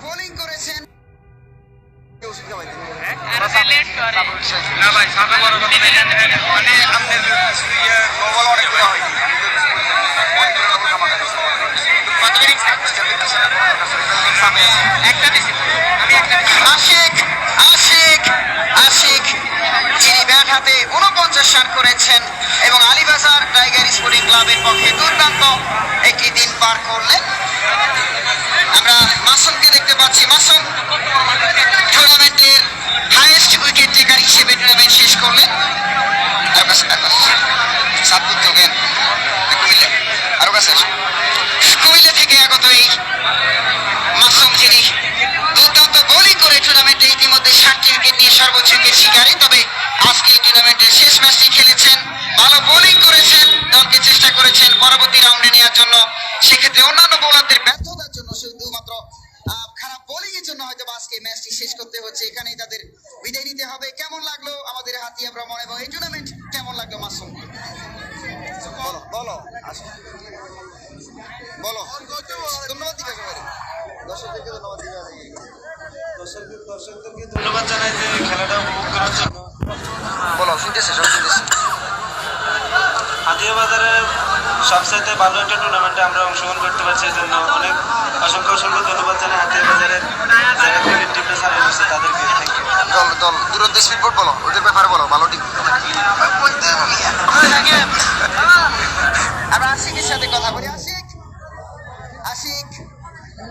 Bowling করেছেন। আশিক আশিক আশিক যিনি bat হাতে 49 রান করেছেন এবং আলীবাজার টাইগার স্পোর্টিং ক্লাবের পক্ষে দুর্দান্ত একটি দিন পার করলেন। আমরা মাসুমকে দেখতে পাচ্ছি। মাসুম টুর্নামেন্টের হাইয়েস্ট উইকেট টেকার হিসেবে টুর্নামেন্ট শেষ করলেন। কুমিল্লা থেকে আগত এই মাসুম যিনি দুর্দান্ত বোলিং করে টুর্নামেন্টে ইতিমধ্যে 60টি উইকেট নিয়ে সর্বোচ্চ উইকেট শিকারী। তবে আজকে এই টুর্নামেন্টের শেষ ম্যাচটি খেলেছেন, ভালো বোলিং করেছেন, দলকে চেষ্টা করেছেন পরবর্তী রাউন্ডে নেওয়ার জন্য। সেক্ষেত্রে অন্যান্য বোলারদের ব্যর্থতার জন্য শুধুমাত্র খারাপ বোলিং এর জন্য হয়তো আজকে ম্যাচটি শেষ করতে হচ্ছে, এখানেই তাদের বিদায় নিতে হবে। কেমন লাগলো আমাদের হাতিয়া ভ্রমণ এবং এই টুর্নামেন্ট কেমন লাগলো মাসুম? বলো বলো বলো। ধন্যবাদ দিবে সবাই, দর্শকদেরকে ধন্যবাদ দিবে। দর্শকদেরকে ধন্যবাদ জানাই যে খেলাটা উপভোগ করার জন্য। বলো, শুনতেছে সব শুনতেছে। হাতিয়া বাজারে সবচাইতে ভালো একটা টুর্নামেন্টে আমরা অংশগ্রহণ করতে পারছি, এই জন্য অনেক অসংখ্য ধন্যবাদ জানাই হাতিয়া বাজারের যারা ক্রিকেট টিমটা সারিয়ে দিচ্ছে তাদেরকে। দল দল দুরন্ত স্পিডবোট বলো, ওদের ব্যাপারে বলো, ভালো টিম। আমরা আশিকের সাথে কথা বলি।